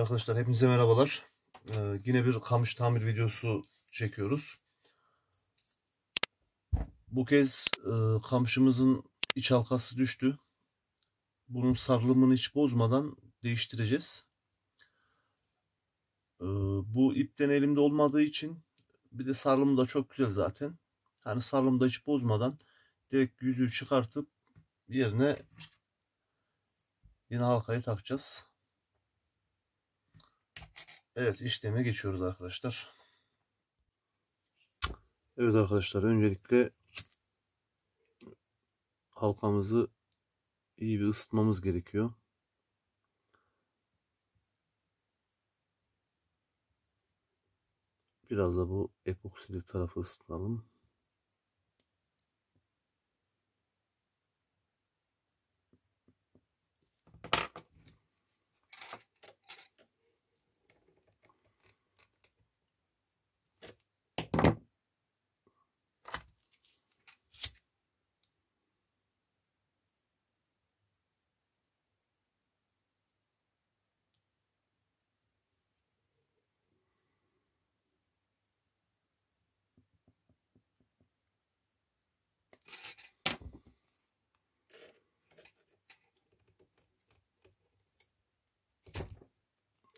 Arkadaşlar hepinize merhabalar. Yine bir kamış tamir videosu çekiyoruz. Bu kez kamışımızın iç halkası düştü. Bunun sarılımını hiç bozmadan değiştireceğiz. Bu ipten elimde olmadığı için bir de sarılımı da çok güzel zaten. Hani sarılımı da hiç bozmadan direkt yüzüğü çıkartıp yerine yine halkayı takacağız. Evet, işleme geçiyoruz arkadaşlar. Evet arkadaşlar, öncelikle halkamızı iyi bir ısıtmamız gerekiyor. Biraz da bu epoksili tarafı ısıtalım.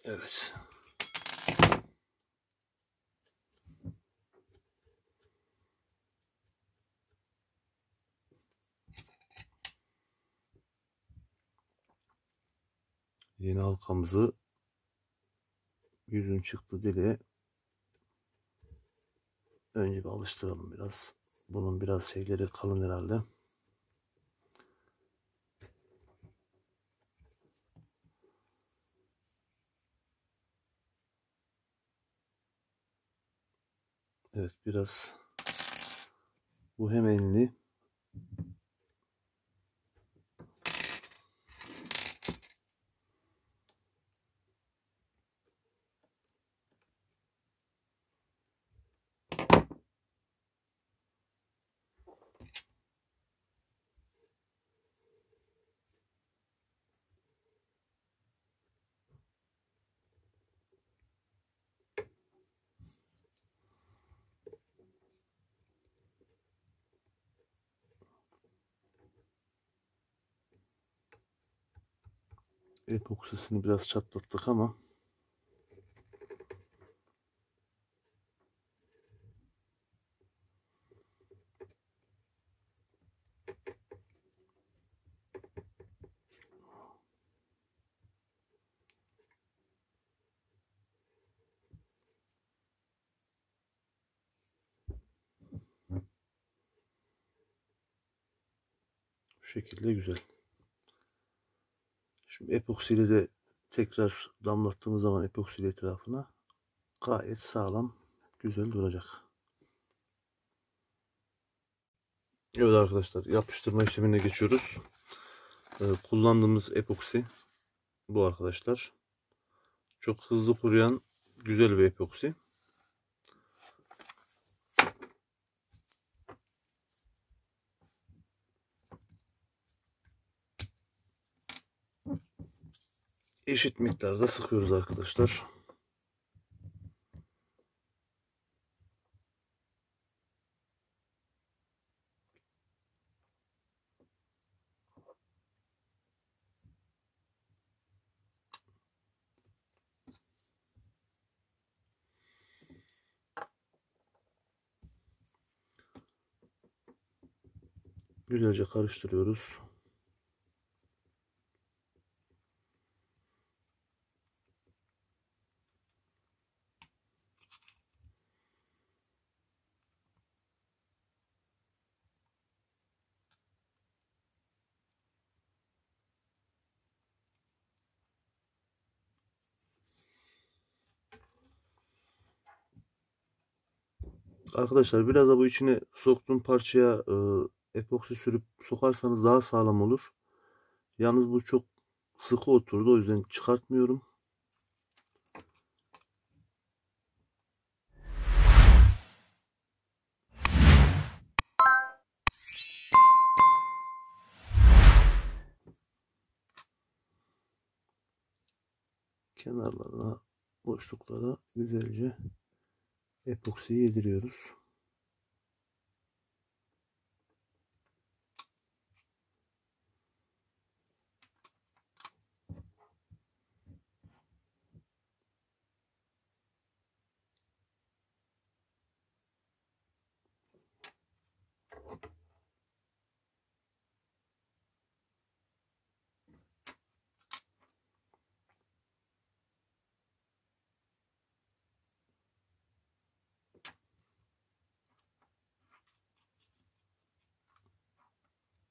Evet. Yeni halkamızı yüzün çıktı deliğe önce bir alıştıralım biraz. Bunun biraz şeyleri kalın herhalde. Evet, biraz bu hem enli epoksisini biraz çatlattık ama bu şekilde güzel. Şimdi epoksiyle de tekrar damlattığımız zaman epoksili etrafına gayet sağlam, güzel duracak. Evet arkadaşlar, yapıştırma işlemine geçiyoruz. Kullandığımız epoksi bu arkadaşlar. Çok hızlı kuruyan güzel bir epoksi. Eşit miktarda sıkıyoruz arkadaşlar. Güzelce karıştırıyoruz. Arkadaşlar biraz da bu içine soktuğum parçaya epoksi sürüp sokarsanız daha sağlam olur. Yalnız bu çok sıkı oturdu, o yüzden çıkartmıyorum. Kenarlarına, boşluklara güzelce epoksi yediriyoruz.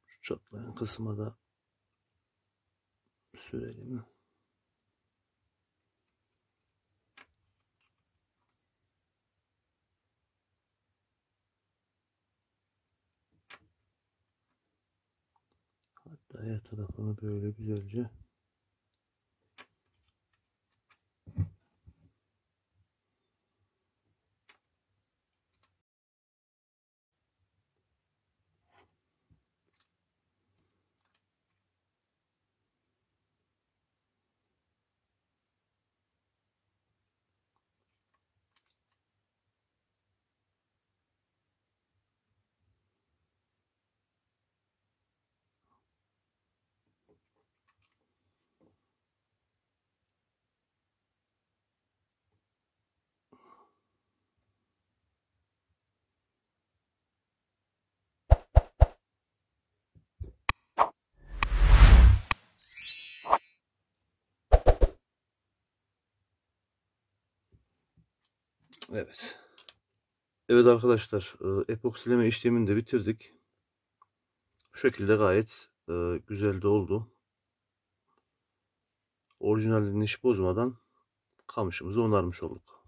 Şu çatlayan kısma da sürelim. Hatta her tarafını böyle güzelce evet. Evet arkadaşlar, epoksileme işlemini de bitirdik. Bu şekilde gayet güzel de oldu. Orijinalini hiç bozmadan kamışımızı onarmış olduk.